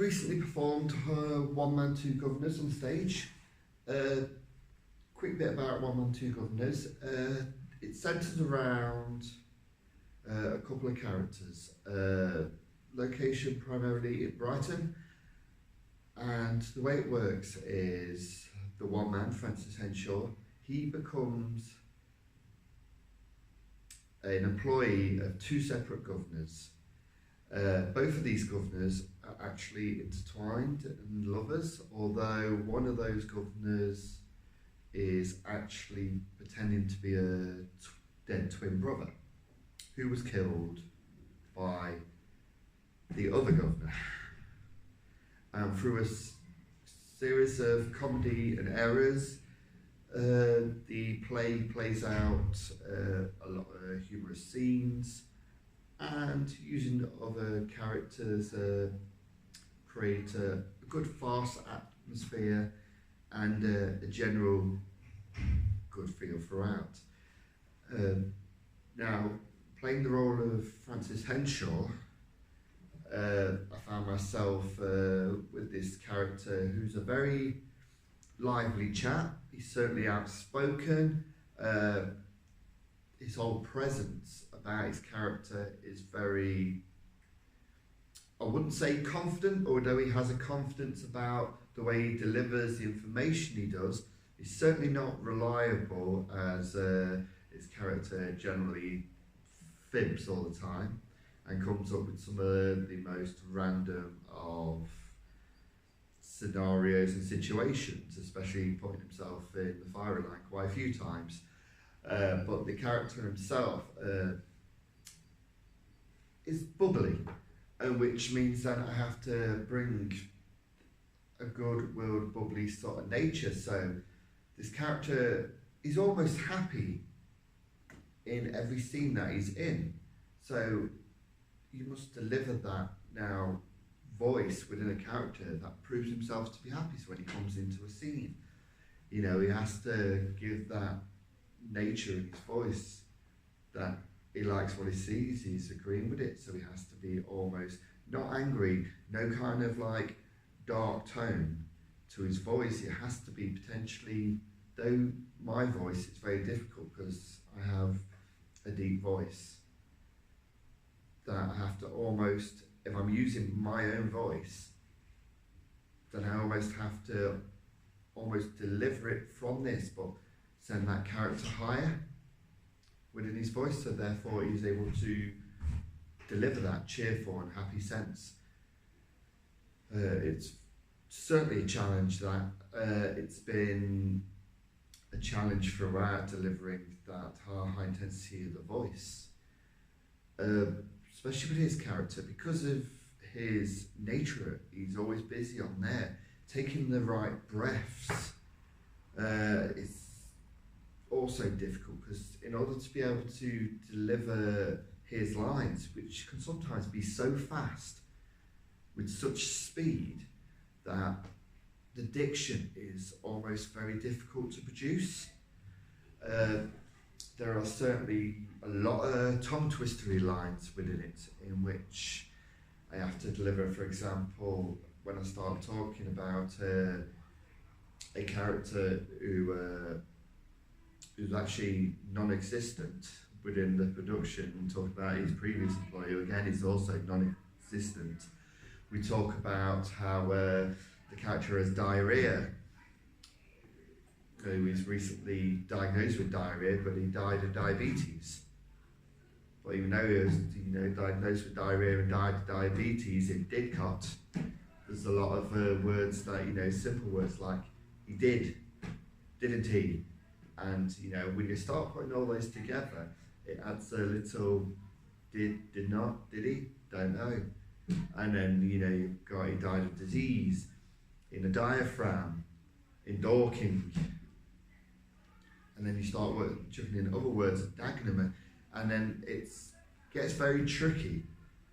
recently performed her 1-man-2 governors on stage. Quick bit about 1-man-2 governors. It centres around a couple of characters. Location primarily in Brighton, and the way it works is the one man, Francis Henshaw, he becomes an employee of two separate governors. Both of these governors are actually intertwined and lovers, although one of those governors is actually pretending to be a dead twin brother who was killed by the other governor. And through a series of comedy and errors, the play plays out a lot of humorous scenes, and using other characters create a good farce atmosphere and a general good feel throughout. Now, playing the role of Francis Henshaw, I found myself with this character who's a very lively chap. He's certainly outspoken. His whole presence about his character is very, I wouldn't say confident, although he has a confidence about the way he delivers the information he does. He's certainly not reliable, as his character generally fibs all the time and comes up with some of the most random of scenarios and situations, especially putting himself in the firing line quite a few times. But the character himself is bubbly, which means that I have to bring a good-willed, bubbly sort of nature. So this character is almost happy in every scene that he's in. So you must deliver that now voice within a character that proves himself to be happy. So when he comes into a scene, you know, he has to give that nature in his voice that he likes what he sees, he's agreeing with it. So he has to be almost not angry, no kind of like dark tone to his voice. It has to be potentially, though my voice is very difficult because I have a deep voice, that I have to almost, if I'm using my own voice, then I almost have to almost deliver it from this, but send that character higher within his voice, so therefore he's able to deliver that cheerful and happy sense. It's certainly a challenge that it's been a challenge throughout delivering that high intensity of the voice. Especially with his character, because of his nature, he's always busy on there, taking the right breaths. It's also difficult because in order to be able to deliver his lines, which can sometimes be so fast, with such speed, that the diction is almost very difficult to produce. There are certainly a lot of tongue twistery lines within it, in which I have to deliver. For example, when I start talking about a character who's actually non-existent within the production, and talk about his previous employee, who again is also non-existent. We talk about how the character has diarrhea, who was recently diagnosed with diarrhea, but he died of diabetes. But even though he was, diagnosed with diarrhea and died of diabetes in didcot, there's a lot of words that, simple words like he did, didn't he? And when you start putting all those together, it adds a little did not, did he? Don't know. And then you've got he died of disease, in a diaphragm, in Dorking. And then you start chucking in other words, dagenham, and then it gets very tricky,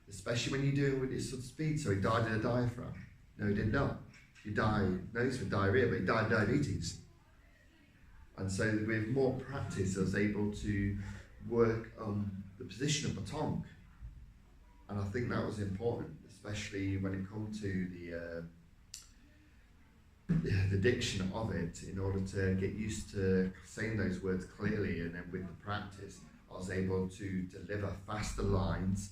especially when you're doing it with his sort of speed. So he died in a diaphragm. No, he did not. He diagnosed with diarrhea, but he died of diabetes. And so with more practice, I was able to work on the position of my tongue. And I think that was important, especially when it comes to the diction of it, in order to get used to saying those words clearly, and then with the practice I was able to deliver faster lines,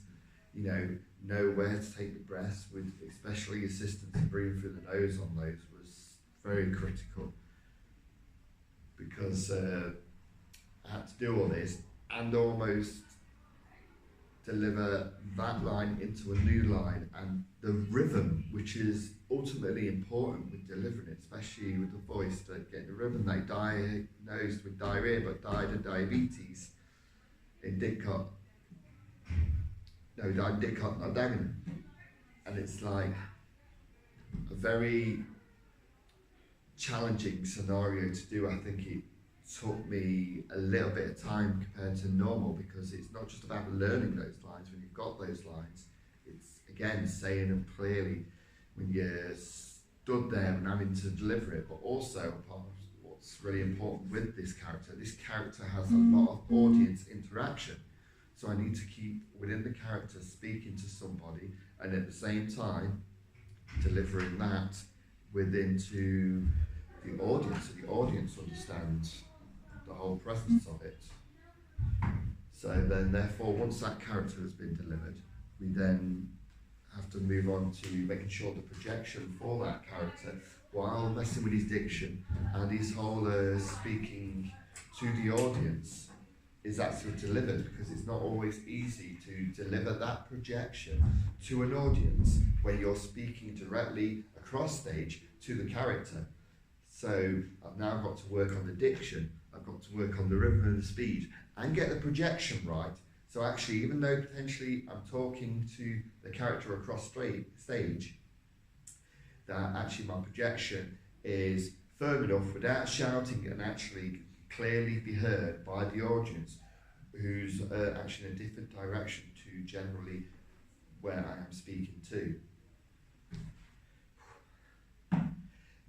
know where to take the breaths, with especially assistance to breathe through the nose on those was very critical, because I had to do all this and almost deliver that line into a new line, and the rhythm, which is ultimately important with delivering it, especially with the voice, that get the rhythm. They diagnosed with diarrhea but died of diabetes in Didcot. No, died in Didcot, not Dagenham. And it's like a very challenging scenario to do. I think it took me a little bit of time compared to normal, because it's not just about learning those lines. When you've got those lines, it's again saying them clearly when you're stood there and having to deliver it. But also, what's really important with this character has a lot of audience interaction, so I need to keep within the character speaking to somebody, and at the same time delivering that within to the audience, so the audience understands the whole presence of it. So then, therefore, once that character has been delivered, we then have to move on to making sure the projection for that character, while messing with his diction and his whole speaking to the audience, is actually delivered, because it's not always easy to deliver that projection to an audience when you're speaking directly across stage to the character. So I've now got to work on the diction, I've got to work on the rhythm and the speed, and get the projection right. So actually, even though potentially I'm talking to the character across stage, that actually my projection is firm enough without shouting, and actually clearly be heard by the audience, who's actually in a different direction to generally where I am speaking to.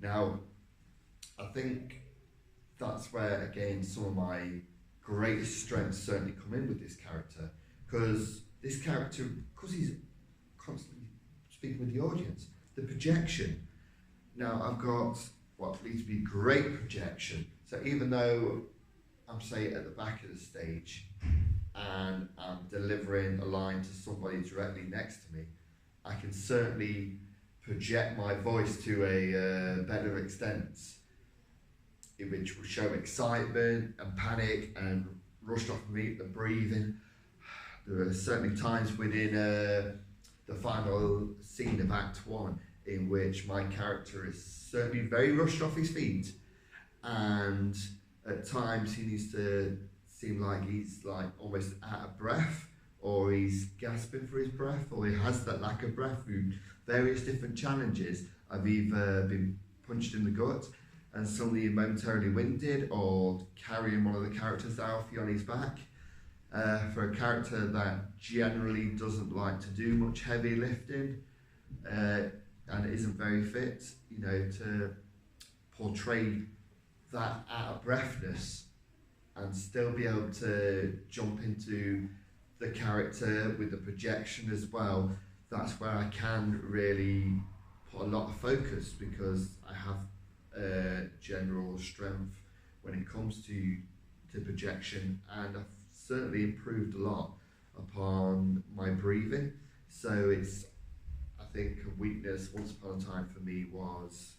Now, I think that's where, again, some of my greatest strengths certainly come in with this character, because this character, because he's constantly speaking with the audience, the projection. Now, I've got what needs to be great projection. So even though I'm, say, at the back of the stage and I'm delivering a line to somebody directly next to me, I can certainly project my voice to a better extent, which will show excitement and panic and rushed off me, the breathing. There are certainly times within the final scene of Act 1 in which my character is certainly very rushed off his feet, and at times he needs to seem like he's like almost out of breath, or he's gasping for his breath, or he has that lack of breath through various different challenges. I've either been punched in the gut and suddenly momentarily winded, or carrying one of the characters, Alfie, on his back. For a character that generally doesn't like to do much heavy lifting and isn't very fit, to portray that out of breathness and still be able to jump into the character with the projection as well, that's where I can really put a lot of focus, because I have general strength when it comes to projection, and I've certainly improved a lot upon my breathing. So it's, I think, a weakness once upon a time for me was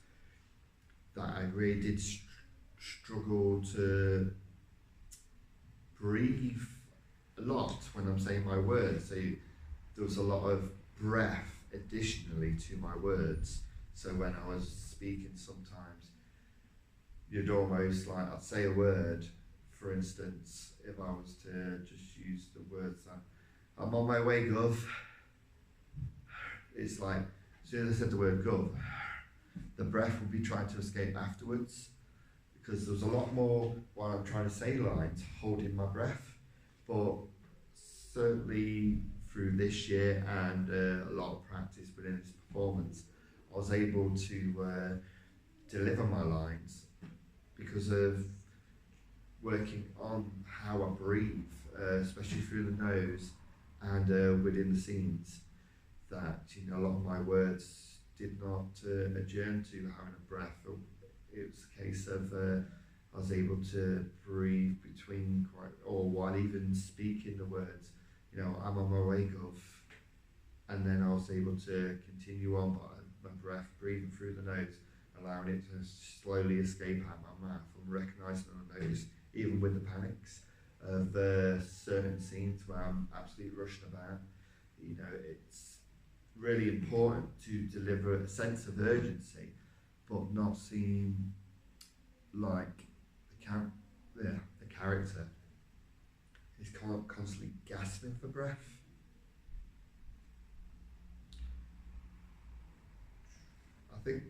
that I really did struggle to breathe a lot when I'm saying my words. So there was a lot of breath additionally to my words. So when I was speaking, sometimes you'd almost like, I'd say a word, for instance, if I was to just use the words that I'm on my way, Gov. It's like, as soon as I said the word Gov, the breath would be trying to escape afterwards, because there was a lot more while I'm trying to say lines, holding my breath. But certainly through this year and a lot of practice within this performance, I was able to deliver my lines because of working on how I breathe, especially through the nose and within the scenes. that, you know, a lot of my words did not adjourn to having a breath. It was a case of I was able to breathe between or while even speaking the words, you know, I'm on my way, Gov. And then I was able to continue on by my breath, breathing through the nose, allowing it to slowly escape out my mouth and recognising on the nose, even with the panics of certain scenes where I'm absolutely rushing about. You know, it's really important to deliver a sense of urgency, but not seem like the character is constantly gasping for breath. I think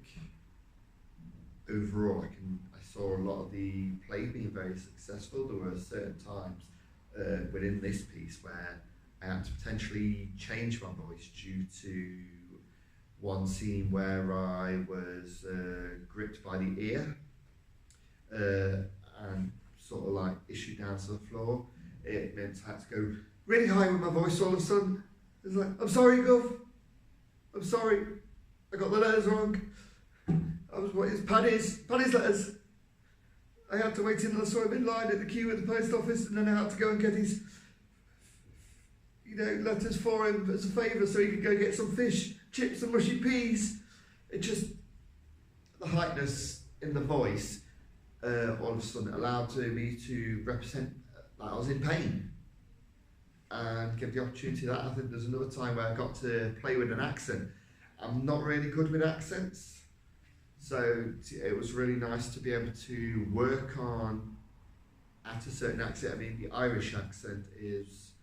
overall I saw a lot of the play being very successful. There were certain times within this piece where I had to potentially change my voice due to one scene where I was gripped by the ear and sort of like issued down to the floor. It meant I had to go really high with my voice all of a sudden. It's like, I'm sorry, Gov. I'm sorry. I got the letters wrong. It's Paddy's letters. I had to wait until I saw him in line at the queue at the post office, and then I had to go and get his, you know, letters for him as a favour so he could go get some fish, chips and mushy peas. It just, the heightness in the voice all of a sudden allowed me to represent that I was in pain and give the opportunity that. I think there's another time where I got to play with an accent. I'm not really good with accents, so it was really nice to be able to work on at a certain accent. I mean, the Irish accent is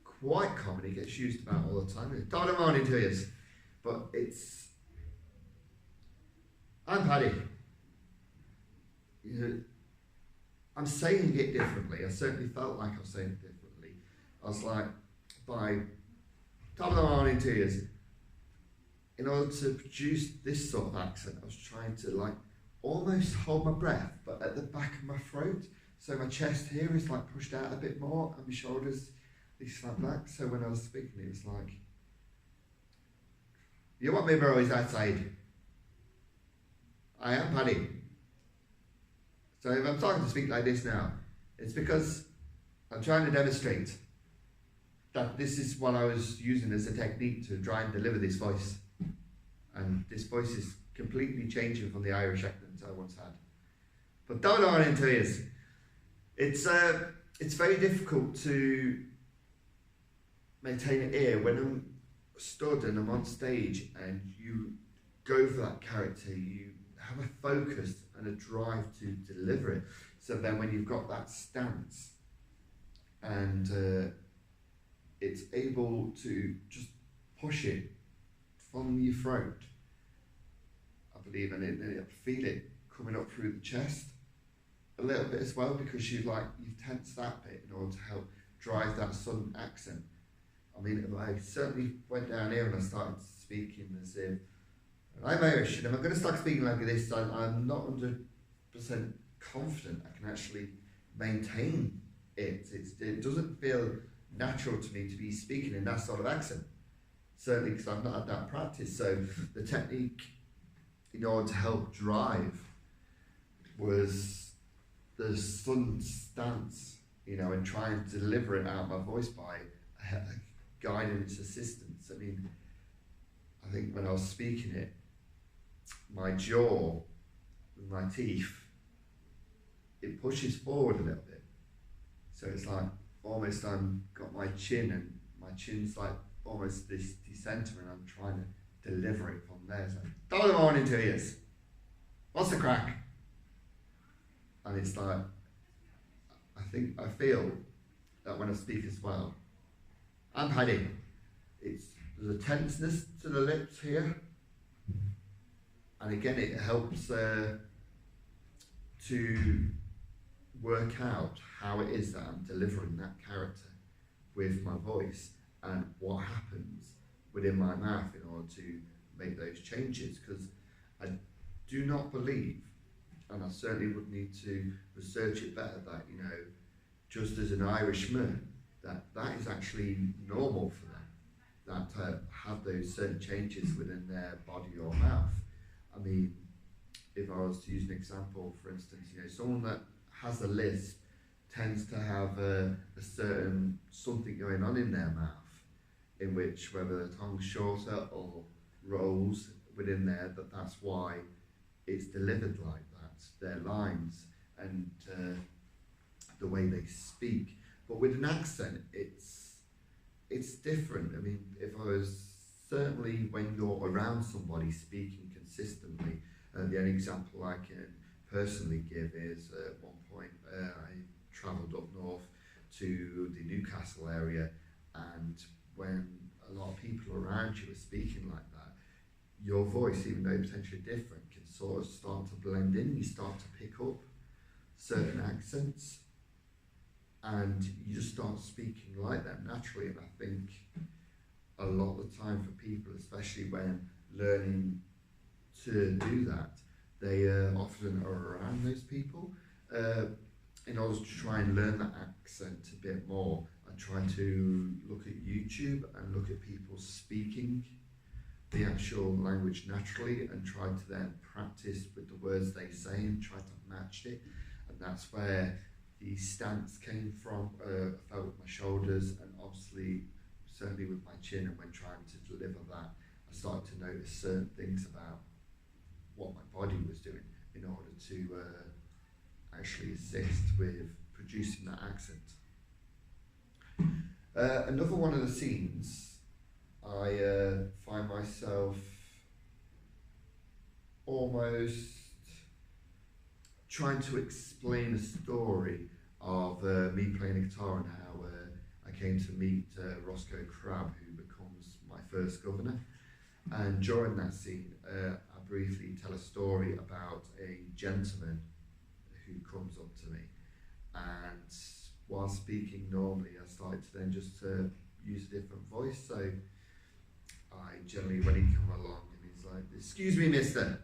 quite common, it gets used about all the time. Good morning to you, but it's, I'm Paddy. You know, I'm saying it differently. I certainly felt like I was saying it differently. I was like, by top of the morning to you. In order to produce this sort of accent, I was trying to like almost hold my breath, but at the back of my throat. So my chest here is like pushed out a bit more, and my shoulders they slap back. So when I was speaking, it was like, you want me, bro? Is outside. I am Paddy. So if I'm starting to speak like this now, it's because I'm trying to demonstrate that this is what I was using as a technique to try and deliver this voice. And this voice is completely changing from the Irish accent I once had. But don't know what it is. It's very difficult to maintain an ear when I'm stood and I'm on stage and you go for that character, you have a focus and a drive to deliver it. So then when you've got that stance and it's able to just push it from your throat, I believe, and I feel it coming up through the chest a little bit as well, because you've tensed that bit in order to help drive that southern accent. I mean, I certainly went down here and I started speaking as if I'm Irish, and if I'm going to start speaking like this, I'm not 100% confident I can actually maintain it. It doesn't feel natural to me to be speaking in that sort of accent. Certainly because I've not had that practice. So the technique in order to help drive was the sudden stance, you know, and trying to deliver it out of my voice by guidance assistance. I mean, I think when I was speaking it, my jaw with my teeth, it pushes forward a little bit. So it's like almost got my chin, and my chin's like almost this decenter, and I'm trying to deliver it from there. So, good morning to you. What's the crack? And it's like, I feel that when I speak as well, I'm Paddy. There's a tenseness to the lips here, and again it helps to work out how it is that I'm delivering that character with my voice and what happens within my mouth in order to make those changes, because I do not believe, and I certainly would need to research it better, that, you know, just as an Irishman, that is actually normal for them. that have those certain changes within their body or mouth. I mean, if I was to use an example, for instance, someone that has a lisp tends to have a certain something going on in their mouth, in which whether the tongue's shorter or rolls within there, that's why it's delivered like that, their lines and the way they speak. But with an accent, it's different. I mean, if I was certainly when you're around somebody speaking consistently, the only example I can personally give is at one point I travelled up north to the Newcastle area, and when a lot of people around you are speaking like that, your voice, even though potentially different, can sort of start to blend in. You start to pick up certain accents, and you just start speaking like them naturally. And I think a lot of the time for people, especially when learning to do that, they often are around those people. In order to try and learn that accent a bit more, I try to look at YouTube and look at people speaking the actual language naturally and try to then practice with the words they say and try to match it. And that's where the stance came from. I felt with my shoulders, and obviously certainly with my chin, and when trying to deliver that, I started to notice certain things about what my body was doing in order to actually assist with producing that accent. Another one of the scenes, I find myself almost trying to explain a story of me playing a guitar and how I came to meet Roscoe Crabbe, who becomes my first governor. And during that scene, I briefly tell a story about a gentleman who comes up to me, and while speaking normally, I started to then just use a different voice. So I generally, when he come along and he's like, "Excuse me, mister,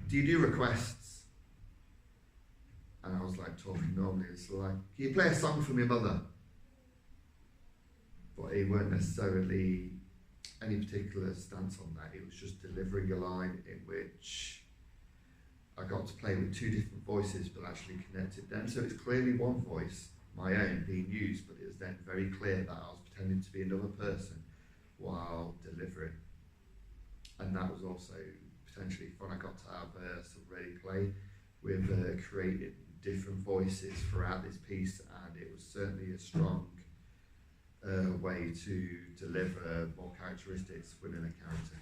do you do requests?" And I was like talking normally, it's like, "Can you play a song for my mother?" But it weren't necessarily any particular stance on that. It was just delivering a line in which I got to play with two different voices, but actually connected them. So it's clearly one voice, my own, being used, but it was then very clear that I was pretending to be another person while delivering. And that was also potentially fun. I got to have some ready play with creating different voices throughout this piece, and it was certainly a strong way to deliver more characteristics within a character.